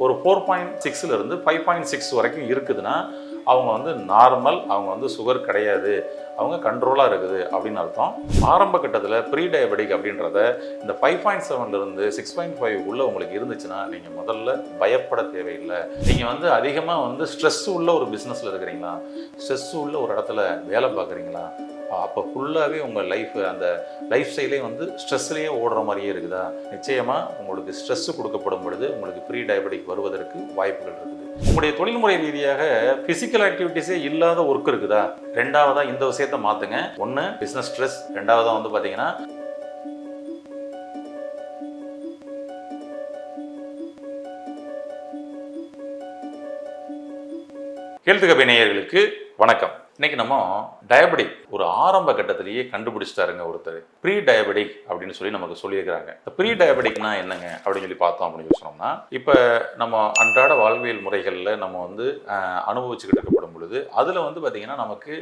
ஒரு 4.6 5.6 வரைக்கும் இருக்குதுன்னா அவங்க வந்து நார்மல், அவங்க வந்து சுகர் கிடையாது, அவங்க கண்ட்ரோலாக இருக்குது அப்படின்னு அர்த்தம். ஆரம்ப கட்டத்தில் ப்ரீ டயபெட்டிக் அப்படின்றத இந்த 5.7 6.5 உள்ள உங்களுக்கு இருந்துச்சுன்னா நீங்கள் முதல்ல பயப்பட தேவையில்லை. நீங்கள் வந்து அதிகமாக வந்து ஸ்ட்ரெஸ் உள்ள ஒரு பிஸ்னஸில் இருக்கிறீங்களா, ஸ்ட்ரெஸ் உள்ள ஒரு இடத்துல வேலை பார்க்குறீங்களா, அப்போ ஃபுல்லாகவே உங்கள் அந்த லைஃப் ஸ்டைலே வந்து ஸ்ட்ரெஸ்லேயே ஓடுற மாதிரியே இருக்குதா, நிச்சயமாக உங்களுக்கு ஸ்ட்ரெஸ் கொடுக்கப்படும் பொழுது உங்களுக்கு ப்ரீ டயபெட்டிக் வருவதற்கு வாய்ப்புகள் இருக்குது. உங்களுடைய தொழில்முறை ரீதியாக பிசிக்கல் ஆக்டிவிட்டிஸே இல்லாத ஒர்க் இருக்குதா, ரெண்டாவதா இந்த விஷயத்தை மாற்றுங்க. ஒன்று பிஸ்னஸ் ஸ்ட்ரெஸ், ரெண்டாவதா வந்து பார்த்தீங்கன்னா ஹெல்த் கபே நேயர்களுக்கு வணக்கம். இன்னைக்கு நம்ம டயபெட்டிக் ஒரு ஆரம்ப கட்டத்திலேயே கண்டுபிடிச்சிட்டாருங்க ஒருத்தர். ப்ரீ டயபெட்டிக் அப்படின்னு சொல்லி நமக்கு சொல்லியிருக்கிறாங்க. ப்ரீ டயபெட்டிக்னா என்னங்க அப்படின்னு சொல்லி பார்த்தோம் அப்படின்னு சொன்னோம்னா, இப்போ நம்ம அன்றாட வாழ்வியல் முறைகளில் நம்ம வந்து அனுபவிச்சுக்கிட்டு இருக்கப்படும் பொழுது அதில் வந்து பார்த்தீங்கன்னா நமக்கு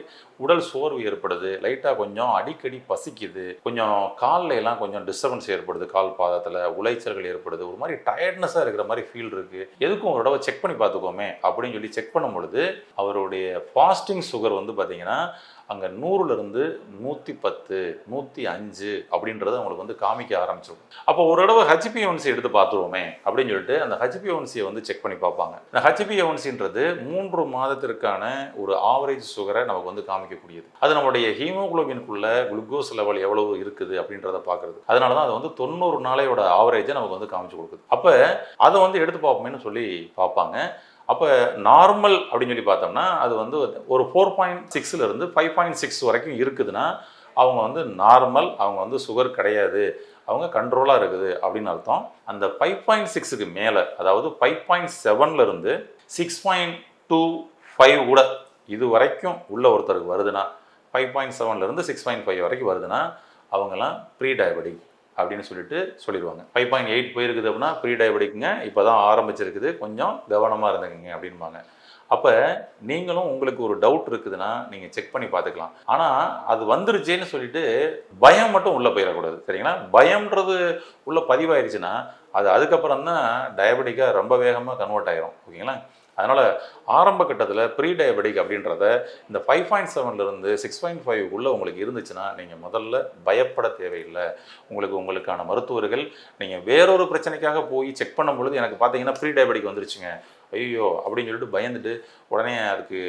உடல் சோர்வு ஏற்படுது, லைட்டாக கொஞ்சம் அடிக்கடி பசிக்குது, கொஞ்சம் காலில் எல்லாம் கொஞ்சம் டிஸ்டர்பன்ஸ் ஏற்படுது, கால் பாதத்தில் உளைச்சல்கள் ஏற்படுது, ஒரு மாதிரி டயர்ட்னஸாக இருக்கிற மாதிரி ஃபீல் இருக்குது, எதுக்கும் ஒரு தடவை செக் பண்ணி பார்த்துக்கோமே அப்படின்னு சொல்லி செக் பண்ணும் பொழுது அவருடைய ஃபாஸ்டிங் சுகர் வந்து பார்த்தீங்கன்னா அங்கே 100லிருந்து 110 105 அப்படின்றது அவங்களுக்கு வந்து காமிக்க ஆரம்பிச்சிடும். அப்போ ஒரு தடவை HbA1c எடுத்து பார்த்துருவோமே அப்படின்னு சொல்லிட்டு அந்த HbA1c வந்து செக் பண்ணி பார்ப்பாங்க. இந்த HbA1cன்றது 3 மாதத்திற்கான ஒரு ஆவரேஜ் சுகரை நமக்கு வந்து காமிக்கக்கூடியது. அது நம்மளுடைய ஹீமோகுளோபினுக்குள்ள குளுக்கோஸ் லெவல் எவ்வளவு இருக்குது அப்படின்றத பார்க்குறது. அதனால தான் அது வந்து 90 நாளையோட ஆவரேஜை நமக்கு வந்து காமிச்சு கொடுக்குது. அப்போ அதை வந்து எடுத்து பார்ப்போமேன்னு சொல்லி பார்ப்பாங்க. அப்போ நார்மல் அப்படின்னு சொல்லி பார்த்தோம்னா அது வந்து ஒரு 4.6 5.6 வரைக்கும் இருக்குதுன்னா அவங்க வந்து நார்மல், அவங்க வந்து சுகர் கிடையாது, அவங்க கண்ட்ரோலாக இருக்குது அப்படின்னு அர்த்தம். அந்த 5.6க்கு மேலே, அதாவது 5.7 6.25 கூட இது வரைக்கும் உள்ள ஒருத்தருக்கு வருதுன்னா, 5.7 6.5 வரைக்கும் வருதுன்னா அவங்கெல்லாம் ப்ரீ டயபெட்டிக் அப்படின்னு சொல்லிடுவாங்க. 5.8 போயிருக்குது அப்படின்னா ப்ரீ டயபெட்டிக்ங்க, இப்போ தான் ஆரம்பிச்சிருக்குது, கொஞ்சம் கவனமாக இருந்துங்க அப்படின்பாங்க. அப்போ நீங்களும் உங்களுக்கு ஒரு டவுட் இருக்குதுன்னா நீங்கள் செக் பண்ணி பார்த்துக்கலாம். ஆனால் அது வந்துருச்சேன்னு சொல்லிட்டு பயம் மட்டும் உள்ளே போயிடக்கூடாது, சரிங்களா? பயம்ன்றது உள்ளே பதிவாயிருச்சுன்னா அது அதுக்கப்புறம் தான் டயபெட்டிக்காக ரொம்ப வேகமாக கன்வெர்ட் ஆகிரும், ஓகேங்களா? அதனால் ஆரம்ப கட்டத்தில் ப்ரீ டயபெட்டிக் அப்படின்றத இந்த 5.7 6.5 உள்ள உங்களுக்கு இருந்துச்சுன்னா நீங்கள் முதல்ல பயப்பட தேவையில்லை. உங்களுக்கான மருத்துவர்கள் நீங்கள் வேறொரு பிரச்சனைக்காக போய் செக் பண்ணும் பொழுது எனக்கு பார்த்தீங்கன்னா ப்ரீ டயபெட்டிக் வந்துருச்சுங்க, ஐயோ அப்படின்னு சொல்லிட்டு பயந்துட்டு உடனே அதுக்கு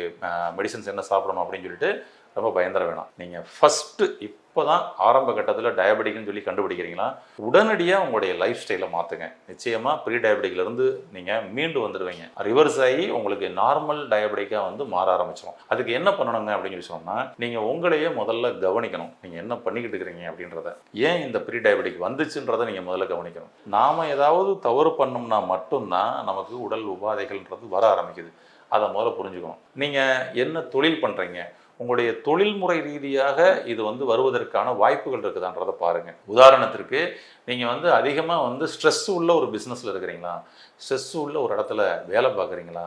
மெடிசன்ஸ் என்ன சாப்பிடணும் அப்படின்னு சொல்லிட்டு ரொம்ப பயந்துட வேணாம். நீங்கள் ஃபஸ்ட்டு இப்போ தான் ஆரம்ப கட்டத்தில் டயபெட்டிக்னு சொல்லி கண்டுபிடிக்கிறீங்களா, உடனடியாக உங்களுடைய லைஃப் ஸ்டைலை மாற்றுங்க. நிச்சயமாக ப்ரீ டயபெட்டிக்லேருந்து நீங்கள் மீண்டு வந்துடுவீங்க. ரிவர்ஸ் ஆகி உங்களுக்கு நார்மல் டயபெட்டிக்காக வந்து மாற ஆரம்பிச்சிடும். அதுக்கு என்ன பண்ணணுங்க அப்படின்னு சொல்லி சொன்னால், நீங்கள் உங்களையே முதல்ல கவனிக்கணும். நீங்கள் என்ன பண்ணிக்கிட்டு இருக்கிறீங்க அப்படின்றத, ஏன் இந்த ப்ரீ டயபெட்டிக் வந்துச்சுன்றதை நீங்கள் முதல்ல கவனிக்கணும். நாம் ஏதாவது தவறு பண்ணோம்னா மட்டும்தான் நமக்கு உடல் உபாதைகள்ன்றது வர ஆரம்பிக்குது. அதை முதல்ல புரிஞ்சுக்கணும். நீங்கள் என்ன தொழில் பண்ணுறீங்க, உங்களுடைய தொழில்முறை ரீதியாக இது வந்து வருவதற்கான வாய்ப்புகள் இருக்குதான்றதை பாருங்கள். உதாரணத்திற்கு நீங்கள் வந்து அதிகமாக வந்து ஸ்ட்ரெஸ் உள்ள ஒரு பிஸ்னஸில் இருக்கிறீங்களா, ஸ்ட்ரெஸ் உள்ள ஒரு இடத்துல வேலை பார்க்குறீங்களா,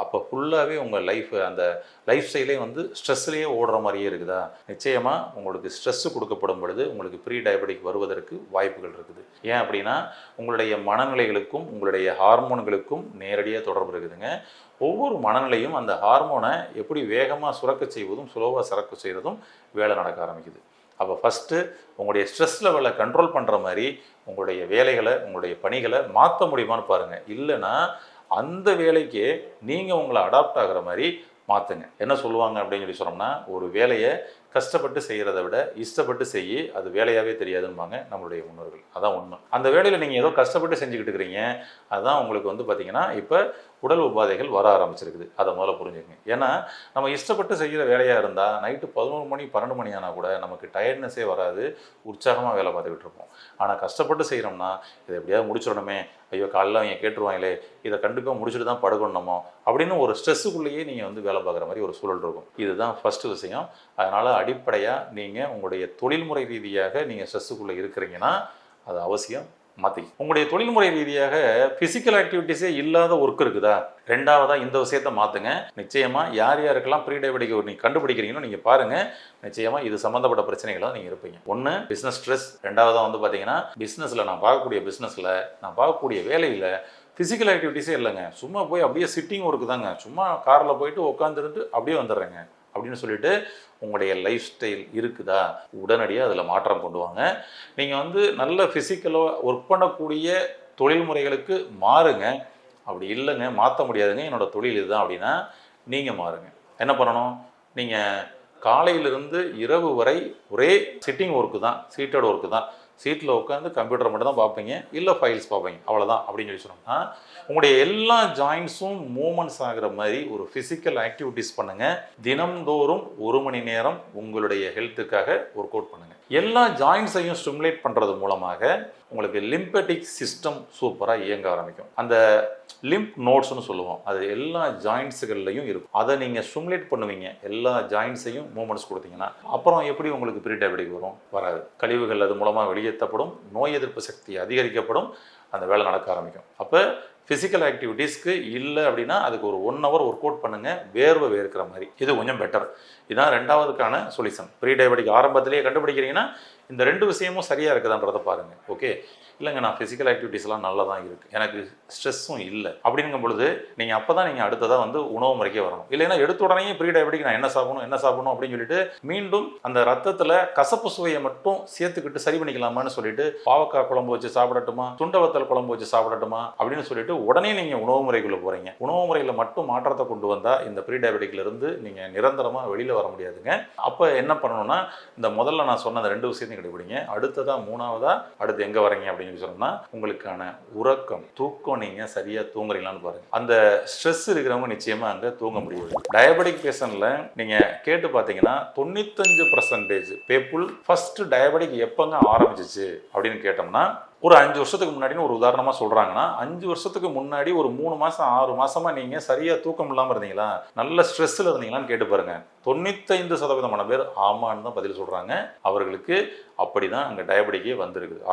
அப்போ ஃபுல்லாகவே உங்கள் அந்த லைஃப் ஸ்டைலே வந்து ஸ்ட்ரெஸ்லேயே ஓடுற மாதிரியே இருக்குதா, நிச்சயமாக உங்களுக்கு ஸ்ட்ரெஸ்ஸு கொடுக்கப்படும் பொழுது உங்களுக்கு ப்ரீ டயபெட்டிக் வருவதற்கு வாய்ப்புகள் இருக்குது. ஏன் அப்படின்னா உங்களுடைய மனநிலைகளுக்கும் உங்களுடைய ஹார்மோன்களுக்கும் நேரடியாக தொடர்பு இருக்குதுங்க. ஒவ்வொரு மனநிலையும் அந்த ஹார்மோனை எப்படி வேகமாக சுரக்க செய்வதும் ஸ்லோவாக சுரக்க செய்கிறதும் வேலை நடக்க ஆரம்பிக்குது. அப்போ ஃபஸ்ட்டு உங்களுடைய ஸ்ட்ரெஸ் லெவலை கண்ட்ரோல் பண்ணுற மாதிரி உங்களுடைய வேலைகளை, உங்களுடைய பணிகளை மாற்ற முடியுமான்னு பாருங்கள். இல்லைன்னா அந்த வேலைக்கு நீங்கள் உங்களை அடாப்ட் ஆகிற மாதிரி மாற்றுங்க. என்ன சொல்லுவாங்க அப்படின்னு சொல்லி சொன்னோம்னா, ஒரு வேலையை கஷ்டப்பட்டு செய்கிறத விட இஷ்டப்பட்டு செய்ய அது வேலையாகவே தெரியாதுன்பாங்க நம்மளுடைய முன்னோர்கள். அதான் உண்மை. அந்த வேலையில் நீங்கள் ஏதோ கஷ்டப்பட்டு செஞ்சுக்கிட்டு இருக்கிறீங்க, அதுதான் உங்களுக்கு வந்து பார்த்திங்கன்னா இப்போ உடல் உபாதைகள் வர ஆரம்பிச்சிருக்குது. அதை முதல்ல புரிஞ்சுக்கங்க. ஏன்னா நம்ம இஷ்டப்பட்டு செய்கிற வேலையாக இருந்தால் நைட்டு 11 மணி 12 மணி ஆனால் கூட நமக்கு டயர்ட்னஸே வராது, உற்சாகமாக வேலை பார்த்துக்கிட்டு இருப்போம். ஆனால் கஷ்டப்பட்டு செய்கிறோம்னா இதை எப்படியாவது முடிச்சிடணுமே, ஐயோ காலையில் அவங்க கேட்டுருவாங்களே, இதை கண்டிப்பாக முடிச்சுட்டு தான் படுக்கணுமோ அப்படின்னு ஒரு ஸ்ட்ரெஸ்ஸுக்குள்ளேயே நீங்கள் வந்து வேலை பார்க்குற மாதிரி ஒரு சூழல் இருக்கும். இதுதான் ஃபஸ்ட்டு விஷயம். அதனால் அடிப்படையாக நீங்கள் உங்களுடைய தொழில்முறை ரீதியாக நீங்கள் ஸ்ட்ரெஸ்ஸுக்குள்ளே இருக்கிறீங்கன்னா அது அவசியம் மாற்றி. உங்களுடைய தொழில்முறை ரீதியாக ஃபிசிக்கல் ஆக்டிவிட்டிஸே இல்லாத ஒர்க் இருக்குதா, ரெண்டாவதாக இந்த விஷயத்தை மாற்றுங்க. நிச்சயமாக யார் யாருக்கெல்லாம் ப்ரீ டயபெட்டிக் நீங்கள் கண்டுபிடிக்கிறீங்களோ நீங்கள் பாருங்கள், நிச்சயமாக இது சம்மந்தப்பட்ட பிரச்சனைகளாக நீங்கள் இருப்பீங்க. ஒன்று பிஸ்னஸ் ஸ்ட்ரெஸ், ரெண்டாவதாக வந்து பார்த்தீங்கன்னா பிஸ்னஸில் நான் பார்க்கக்கூடிய வேலையில் ஃபிசிக்கல் ஆக்டிவிட்டிஸே இல்லைங்க, சும்மா போய் அப்படியே சிட்டிங் ஒர்க்கு தாங்க, சும்மா காரில் போயிட்டு உட்காந்துருந்து அப்படியே வந்துடுறேங்க அப்படின்னு சொல்லிட்டு உங்களுடைய லைஃப் ஸ்டைல் இருக்குதா, உடனடியாக அதில் மாற்றம் கொண்டு வாங்க. நீங்கள் வந்து நல்ல ஃபிசிக்கலாக ஒர்க் பண்ணக்கூடிய தொழில் முறைகளுக்கு மாறுங்க. அப்படி இல்லைங்க, மாற்ற முடியாதுங்க, என்னோடய தொழில் இதுதான் அப்படின்னா நீங்கள் மாறுங்க. என்ன பண்ணணும், நீங்கள் காலையிலிருந்து இரவு வரை ஒரே சிட்டிங் ஒர்க்கு தான், சீட்டட் ஒர்க்கு தான், சீட்டில் உட்காந்து கம்ப்யூட்டர் மட்டும் தான் பார்ப்பீங்க, இல்லை ஃபைல்ஸ் பார்ப்பீங்க, அவ்வளோதான் அப்படின்னு சொல்லி சொன்னோம்னா உங்களுடைய எல்லா ஜாயின்ஸும் மூமெண்ட்ஸ் ஆகிற மாதிரி ஒரு ஃபிசிக்கல் ஆக்டிவிட்டிஸ் பண்ணுங்கள். தினம்தோறும் 1 மணி நேரம் உங்களுடைய ஹெல்த்துக்காக ஒர்க் அவுட் பண்ணுங்கள். எல்லா ஜாயின்ஸையும் ஸ்டிமுலேட் பண்ணுறது மூலமாக உங்களுக்கு லிம்பெட்டிக் சிஸ்டம் சூப்பராக இயங்க ஆரம்பிக்கும். அந்த லிம்ப் நோட்ஸ்னு சொல்லுவோம், அது எல்லா ஜாயின்ஸுகள்லையும் இருக்கும். அதை நீங்கள் ஸ்டிமுலேட் பண்ணுவீங்க, எல்லா ஜாயின்ஸையும் மூமெண்ட்ஸ் கொடுத்தீங்கன்னா. அப்புறம் எப்படி உங்களுக்கு ப்ரீ டயபெட்டிக் வரும்? வராது. கழிவுகள் அது மூலமாக வெளியேற்றப்படும், நோய் எதிர்ப்பு சக்தி அதிகரிக்கப்படும், அந்த வேலை நடக்க ஆரம்பிக்கும். அப்போ ஃபிசிக்கல் ஆக்டிவிட்டீஸ்க்கு இல்லை அப்படின்னா அதுக்கு ஒரு 1 hour ஒர்க் அவுட் பண்ணுங்கள், வேர்வை வேர்க்கிற மாதிரி. இது கொஞ்சம் பெட்டர். இதுதான் 2வதுக்கான சொல்யூஷன். ப்ரீ டயபெட்டிக் ஆரம்பத்திலேயே கண்டுபிடிக்கிறீங்கன்னா இந்த 2 விஷயமும் சரியாக இருக்குதான்றதை பாருங்கள். ஓகே, இல்லைங்க நான் ஃபிசிக்கல் ஆக்டிவிட்டீஸ்லாம் நல்லா தான் இருக்குது, எனக்கு ஸ்ட்ரெஸ்ஸும் இல்லை அப்படிங்கும் பொழுது நீங்கள் அப்போ தான் நீங்கள் அடுத்ததாக வந்து உணவு முறைக்கே வரணும். இல்லைன்னா எடுத்த உடனே ப்ரீ டயபெட்டிக் நான் என்ன சாப்பிடணும் அப்படின்னு சொல்லிட்டு மீண்டும் அந்த ரத்தத்தில் கசப்பு சுவையை மட்டும் சேர்த்துக்கிட்டு சரி பண்ணிக்கலாமான்னு சொல்லிட்டு பாவக்காய் குழம்பு வச்சு சாப்பிடட்டுமா, சுண்டவத்தல் குழம்பு வச்சு சாப்பிடட்டுமா அப்படின்னு சொல்லிட்டு உடனே நீங்கள் உணவு முறைக்குள்ளே போகிறீங்க. உணவு முறையில் மட்டும் மாற்றத்தை கொண்டு வந்தால் இந்த ப்ரீ டயபெட்டிக்லேருந்து நீங்கள் நிரந்தரமாக வெளியில் வர முடியாதுங்க. அப்போ என்ன பண்ணணும்னா இந்த முதல்ல நான் சொன்ன அந்த 2 விஷயத்தையும் கண்டுபிடிங்க. அடுத்ததாக 3வதா அடுத்து எங்கே வரீங்க அப்படின்னு சொன்னா உங்களுக்கான உறக்கம், தூக்கம். நீங்க சரியா தூங்குறீங்களான்னு பாருங்க. அந்த ஸ்ட்ரெஸ் இருக்கிறவங்க நிச்சயமா அங்க தூங்க முடியாது. டயபெட்டிக் பேஷண்ட்ல நீங்க கேட்டு பார்த்தீங்கன்னா 95% பீப்புள் ஃபர்ஸ்ட் டயபெட்டிக் எப்பங்க ஆரம்பிச்சிச்சு அப்படின்னு கேட்டோம்னா ஒரு 5 வருஷத்துக்கு முன்னாடின்னு ஒரு உதாரணமாக சொல்கிறாங்கன்னா 5 வருஷத்துக்கு முன்னாடி ஒரு 3 மாதம் 6 மாதமாக நீங்கள் சரியாக தூக்கம் இல்லாமல் இருந்தீங்களா, நல்ல ஸ்ட்ரெஸ்ஸில் இருந்தீங்களான்னு கேட்டு பாருங்கள். 95% பேர் ஆமான்னு தான் பதில் சொல்கிறாங்க. அவர்களுக்கு அப்படி தான் அங்கே டயபெட்டிக்கே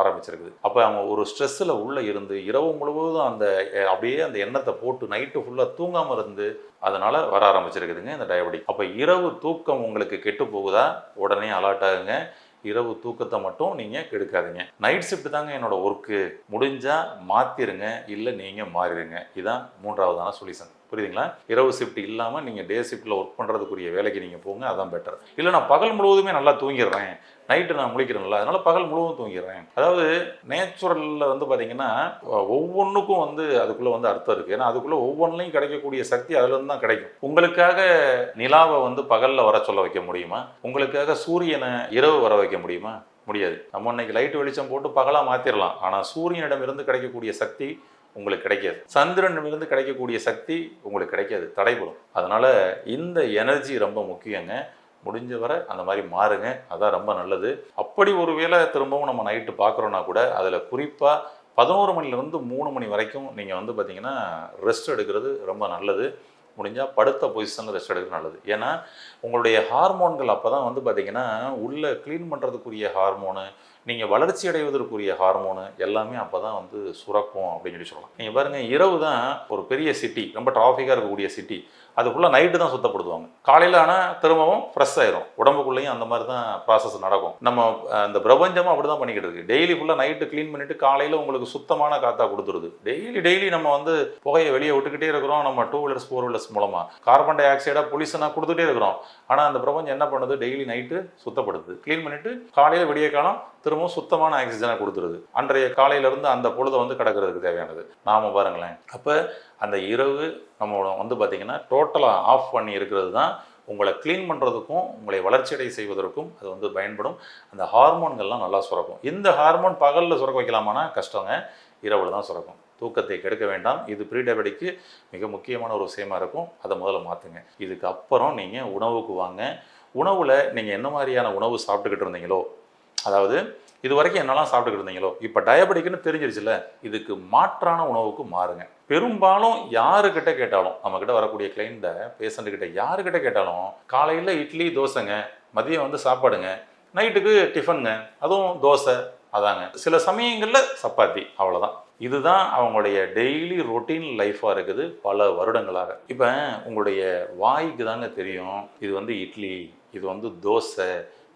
ஆரம்பிச்சிருக்குது. அப்போ அவங்க ஒரு ஸ்ட்ரெஸ்ஸில் உள்ளே இருந்து இரவு முழுவதும் அந்த அப்படியே அந்த எண்ணத்தை போட்டு நைட்டு ஃபுல்லாக தூங்காமல் இருந்து அதனால் வர ஆரம்பிச்சிருக்குதுங்க இந்த டயபெட்டிக். அப்போ இரவு தூக்கம் உங்களுக்கு கெட்டு போகுதா, உடனே அலர்ட் ஆகுங்க. இரவு தூக்கத்தை மட்டும் நீங்கள் கெடுக்காதீங்க. நைட் ஷிஃப்ட் தாங்க என்னோட ஒர்க்கு, முடிஞ்சால் மாற்றிடுங்க, இல்லை நீங்கள் மாறிடுங்க. இதுதான் 3வதான சொல்யூஷன். புரியுதுங்களா? இரவு ஷிஃப்ட் இல்லாமல் நீங்கள் டே ஷிஃப்ட்டில் ஒர்க் பண்ணுறதுக்குரிய வேலைக்கு நீங்கள் போங்க, அதான் பெட்டர். இல்லை நான் பகல் முழுவதுமே நல்லா தூங்கிடுறேன், நைட்டு நான் முழிக்கிறேன்ல அதனால் பகல் முழுவதும் தூங்கிடுறேன். அதாவது நேச்சுரலில் வந்து பார்த்தீங்கன்னா ஒவ்வொன்றுக்கும் வந்து அதுக்குள்ளே வந்து அர்த்தம் இருக்குது. ஏன்னா அதுக்குள்ளே ஒவ்வொன்றிலையும் கிடைக்கக்கூடிய சக்தி அதுலேருந்து தான் கிடைக்கும். உங்களுக்காக நிலாவை வந்து பகலில் வர சொல்ல வைக்க முடியுமா? உங்களுக்காக சூரியனை இரவு வர வைக்க முடியுமா? முடியாது. நம்ம இன்னைக்கு லைட் வெளிச்சம் போட்டு பகலாக மாற்றிடலாம், ஆனால் சூரியனிடமிருந்து கிடைக்கக்கூடிய சக்தி உங்களுக்கு கிடைக்காது. சந்திரனிடமிருந்து கிடைக்கக்கூடிய சக்தி உங்களுக்கு கிடைக்காது, தடைபடும். அதனால் இந்த எனர்ஜி ரொம்ப முக்கியங்க. முடிஞ்ச வரை அந்த மாதிரி மாறுங்க, அதான் ரொம்ப நல்லது. அப்படி ஒரு வேளை திரும்பவும் நம்ம நைட்டு பார்க்குறோன்னா கூட அதில் குறிப்பாக 11 மணிலேருந்து 3 மணி வரைக்கும் நீங்கள் வந்து பார்த்திங்கன்னா ரெஸ்ட் எடுக்கிறது ரொம்ப நல்லது. முடிஞ்சால் படுத்த பொசிஷனில் ரெஸ்ட் எடுக்கிறது நல்லது. ஏன்னா உங்களுடைய ஹார்மோன்கள் அப்போ தான் வந்து பார்த்திங்கன்னா உள்ளே க்ளீன் பண்ணுறதுக்குரிய ஹார்மோனு, நீங்கள் வளர்ச்சி அடைவதற்குரிய ஹார்மோனு எல்லாமே அப்போ தான் வந்து சுரக்கும் அப்படின்னு சொல்லி சொல்லலாம். நீங்கள் பாருங்கள், இரவு தான் ஒரு பெரிய சிட்டி, ரொம்ப டிராஃபிக்காக இருக்கக்கூடிய சிட்டி, அதுக்குள்ளே நைட்டு தான் சுத்தப்படுத்துவாங்க. காலையில் ஆனால் திரும்பவும் ஃப்ரெஷ் ஆயிரும். உடம்புக்குள்ளேயும் அந்த மாதிரி தான் ப்ராசஸ் நடக்கும். நம்ம அந்த பிரபஞ்சமும் அப்படி தான் பண்ணிக்கிட்டு இருக்கு. டெய்லி ஃபுல்லாக நைட்டு க்ளீன் பண்ணிவிட்டு காலையில் உங்களுக்கு சுத்தமான காற்றா கொடுத்துருது. டெய்லி நம்ம வந்து புகையை வெளியே விட்டுக்கிட்டே இருக்கிறோம். நம்ம 2 வீலர்ஸ் 4 வீலர்ஸ் மூலமாக கார்பன் டை ஆக்சைடாக பொல்யூஷனாக கொடுத்துட்டே இருக்கிறோம். ஆனால் அந்த பிரபஞ்சம் என்ன பண்ணுது, டெய்லி நைட்டு சுத்தப்படுத்துது, க்ளீன் பண்ணிவிட்டு காலையில் விடிய காலம் திரும்பவும் சுத்தமான ஆக்சிஜனை கொடுத்துருது. அன்றைய காலையிலேருந்து அந்த பொழுதை வந்து கிடக்கிறதுக்கு தேவையானது. நாம் பாருங்களேன், அப்போ அந்த இரவு நம்ம வந்து பார்த்திங்கன்னா டோட்டலாக ஆஃப் பண்ணி இருக்கிறது தான் உங்களை க்ளீன் பண்ணுறதுக்கும் உங்களை வளர்ச்சியடை செய்வதற்கும் அது வந்து பயன்படும். அந்த ஹார்மோன்கள்லாம் நல்லா சுரக்கும். இந்த ஹார்மோன் பகலில் சுரக்க வைக்கலாமானா கஷ்டங்க, இரவில் தான் சுரக்கும். தூக்கத்தை கெடுக்க வேண்டாம். இது ப்ரீ டயபெட்டிக்கு மிக முக்கியமான ஒரு விஷயமா இருக்கும். அதை முதல்ல மாற்றுங்க. இதுக்கு அப்புறம் நீங்கள் உணவுக்கு வாங்க. உணவில் நீங்கள் என்ன மாதிரியான உணவு சாப்பிட்டுக்கிட்டு இருந்தீங்களோ, அதாவது இது வரைக்கும் என்னெல்லாம் சாப்பிட்டுக்கிட்டு இருந்தீங்களோ, இப்போ டயபெட்டிக்னு தெரிஞ்சிருச்சுல, இதுக்கு மாற்றான உணவுக்கு மாறுங்க. பெரும்பாலும் யாருக்கிட்ட கேட்டாலும், நம்மக்கிட்ட வரக்கூடிய கிளைண்ட்டை பேஷண்ட்டுக்கிட்ட யாருக்கிட்ட கேட்டாலும் காலையில் இட்லி தோசைங்க, மதியம் வந்து சாப்பாடுங்க, நைட்டுக்கு டிஃபனுங்க, அதுவும் தோசை, அதாங்க. சில சமயங்களில் சப்பாத்தி, அவ்வளோதான். இதுதான் அவங்களுடைய டெய்லி ரொட்டீன் லைஃபாக இருக்குது பல வருடங்களாக. இப்போ உங்களுடைய வாய்க்கு தாங்க தெரியும் இது வந்து இட்லி, இது வந்து தோசை,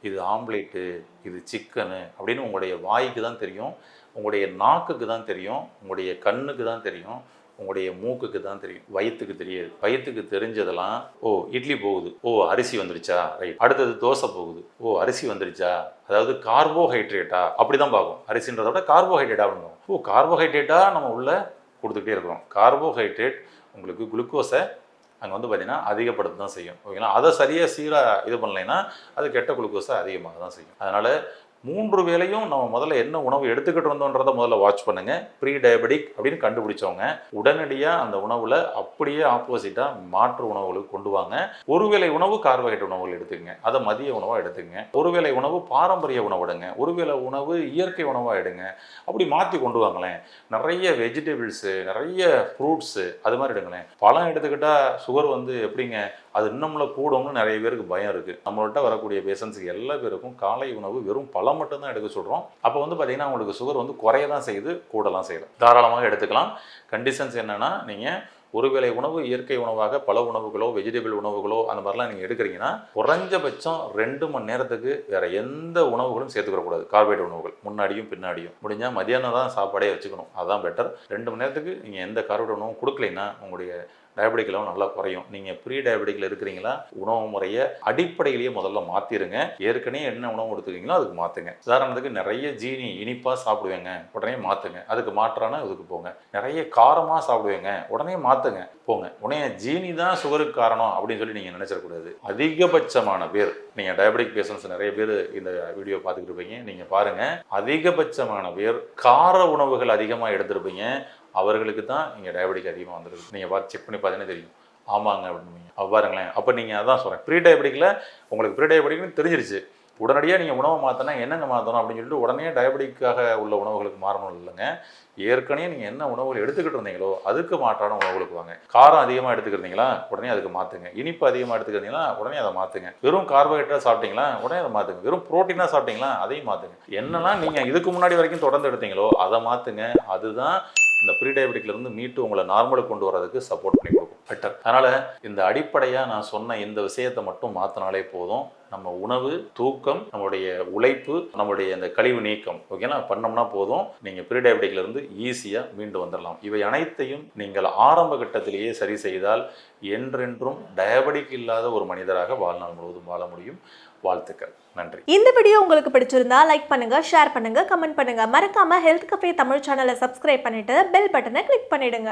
இது ஆம்லேட்டு, இது சிக்கனு அப்படின்னு உங்களுடைய வாய்க்கு தான் தெரியும், உங்களுடைய நாக்குக்கு தான் தெரியும், உங்களுடைய கண்ணுக்கு தான் தெரியும், உங்களுடைய மூக்குக்கு தான் தெரியும், வயிற்றுக்கு தெரியாது. வயிற்றுக்கு தெரிஞ்சதெல்லாம் ஓ இட்லி போகுது, ஓ அரிசி வந்துருச்சா, ரைட், அடுத்தது தோசை போகுது, ஓ அரிசி வந்துருச்சா, அதாவது கார்போஹைட்ரேட்டா அப்படி தான் பார்க்கும். அரிசின்றதை விட கார்போஹைட்ரேட்டா அப்படின்னு. ஓ கார்போஹைட்ரேட்டா நம்ம உள்ள கொடுத்துக்கிட்டே இருக்கிறோம். கார்போஹைட்ரேட் உங்களுக்கு குளுக்கோஸை அங்கே வந்து பார்த்திங்கன்னா அதிகப்படுத்த தான் செய்யும். ஓகேங்களா, அதை சரியாக சீராக இது பண்ணலைன்னா அது கெட்ட குளுக்கோஸை அதிகமாக தான் செய்யும். அதனால் 3 வேளையும் நம்ம முதல்ல என்ன உணவு எடுத்துக்கிட்டு இருந்தோன்றதை முதல்ல வாட்ச் பண்ணுங்க. ப்ரீ டயபெட்டிக் அப்படின்னு கண்டுபிடிச்சவங்க உடனடியாக அந்த உணவில் அப்படியே ஆப்போசிட்டாக மாற்று உணவுகளுக்கு கொண்டு வாங்க. ஒருவேளை உணவு கார்போஹைட்ரேட் உணவுகள் எடுத்துக்கங்க, அதை மதிய உணவாக எடுத்துக்கங்க. ஒருவேளை உணவு பாரம்பரிய உணவு எடுங்க, ஒருவேளை உணவு இயற்கை உணவாக எடுங்க. அப்படி மாற்றி கொண்டு வாங்களேன். நிறைய வெஜிடபிள்ஸு, நிறைய ஃப்ரூட்ஸு அது மாதிரி எடுங்களேன். பழம் எடுத்துக்கிட்டால் சுகர் வந்து எப்படிங்க அது இன்னும்ல கூடும்னு நிறைய பேருக்கு பயம் இருக்குது. நம்மள்கிட்ட வரக்கூடிய பேஷண்ட்ஸுக்கு எல்லா பேருக்கும் காலை உணவு வெறும் பழம் மட்டும்தான் எடுக்க சொல்கிறோம். அப்போ வந்து பார்த்தீங்கன்னா உங்களுக்கு சுகர் வந்து குறைய தான் செய்யுது, கூடலாம் செய்யுது. தாராளமாக எடுத்துக்கலாம். கண்டிஷன்ஸ் என்னென்னா, நீங்கள் ஒருவேளை உணவு இயற்கை உணவாக பல உணவுகளோ வெஜிடபிள் உணவுகளோ அந்த மாதிரிலாம் நீங்கள் எடுக்கிறீங்கன்னா குறைஞ்சபட்சம் 2 மணி நேரத்துக்கு வேறு எந்த உணவுகளும் சேர்த்துக்கிறக்கூடாது. கார்போஹைட்ரேட் உணவுகள் முன்னாடியும் பின்னாடியும் முடிஞ்சால் மதியானம் தான் சாப்பாடே வச்சுக்கணும், அதுதான் பெட்டர். 2 மணி நேரத்துக்கு நீங்கள் எந்த கார்போஹைட்ரேட் உணவும் கொடுக்கலைன்னா உங்களுடைய டயபெட்டிக் லெவல் நல்லா குறையும். நீங்கள் ப்ரீ டயபெட்டிக்கில் இருக்கிறீங்களா, உணவு முறையை அடிப்படையிலேயே முதல்ல மாற்றிடுங்க. ஏற்கனவே என்ன உணவு எடுத்துக்கிறீங்களோ அதுக்கு மாற்றுங்க. உதாரணத்துக்கு நிறைய ஜீனி இனிப்பாக சாப்பிடுவேங்க, உடனே மாற்றுங்க, அதுக்கு மாற்றான இதுக்கு போங்க. நிறைய காரமாக சாப்பிடுவேங்க, உடனே மாற்றுங்க, போங்க. உடனே ஜீனி தான் சுகருக்கு காரணம் அப்படின்னு சொல்லி நீங்கள் நினச்சிடக்கூடாது. அதிகபட்சமான பேர், நீங்கள் டயபெட்டிக் பேஷண்ட்ஸ் நிறைய பேர் இந்த வீடியோ பார்த்துக்கிட்டு இருப்பீங்க, நீங்கள் பாருங்கள், அதிகபட்சமான பேர் கார உணவுகள் அதிகமாக எடுத்துருப்பீங்க. அவர்களுக்கு தான் இங்கே டயபெட்டிக் அதிகமாக வந்துருக்கு. நீங்கள் பார்த்து செக் பண்ணி பார்த்தீங்கன்னா தெரியும். ஆமாங்க அப்படின்னு பாருங்களேன். அப்போ நீங்கள் அதான் சொல்கிறேன், ப்ரீ டயபெட்டிக்கில் உங்களுக்கு ப்ரீ டயபெட்டிக்னு தெரிஞ்சிருச்சு. உடனடியாக நீங்கள் உணவை மாற்றினா என்னென்ன மாற்றணும் அப்படின்னு சொல்லிட்டு உடனே டயபெட்டிக்காக உள்ள உணவுகளுக்கு மாறணும் இல்லைங்க. ஏற்கனவே நீங்கள் என்ன உணவுகள் எடுத்துக்கிட்டு இருந்தீங்களோ அதுக்கு மாற்றான உணவுகளுக்கு வாங்க. காரம் அதிகமாக எடுத்துக்கிறீங்களா, உடனே அதுக்கு மாற்றுங்க. இனிப்பு அதிகமாக எடுத்துக்கிறீங்களா, உடனே அதை மாற்றுங்க. வெறும் கார்போஹைட்ரேட்டாக சாப்பிட்டீங்களா, உடனே அதை மாற்றுங்க. வெறும் ப்ரோட்டீனாக சாப்பிட்டீங்களா, அதையும் மாற்றுங்க. என்னெல்லாம் நீங்கள் இதுக்கு முன்னாடி வரைக்கும் தொடர்ந்து எடுத்தீங்களோ அதை மாற்றுங்க. அதுதான் இந்த ப்ரீ டயபெட்டிக்லேருந்து மீட்டு உங்களை நார்மலுக்கு கொண்டு வரதுக்கு சப்போர்ட் பண்ணி கொடுக்கும், பெட்டர். அதனால் இந்த அடிப்படையாக நான் சொன்ன இந்த விஷயத்தை மட்டும் மாற்றினாலே போதும். நம்ம உணவு, தூக்கம், நம்மளுடைய உழைப்பு, நம்மளுடைய இந்த கழிவு நீக்கம் ஓகேனா பண்ணோம்னா போதும், நீங்கள் ப்ரீ டயபெட்டிக்லேருந்து ஈஸியாக மீண்டு வந்துடலாம். இவை அனைத்தையும் நீங்கள் ஆரம்ப கட்டத்திலேயே சரி செய்தால் என்றென்றும் டயபெட்டிக் இல்லாத ஒரு மனிதராக வாழ்நாள் முழுவதும் வாழ முடியும். வாழ்த்துக்கள், நன்றி. இந்த வீடியோ உங்களுக்கு பிடிச்சிருந்தா லைக் பண்ணுங்க, ஷேர் பண்ணுங்க, கமெண்ட் பண்ணுங்க. மறக்காம ஹெல்த் கஃபே தமிழ் சேனலை சப்ஸ்கிரைப் பண்ணிட்டு பெல் பட்டனை கிளிக் பண்ணிடுங்க.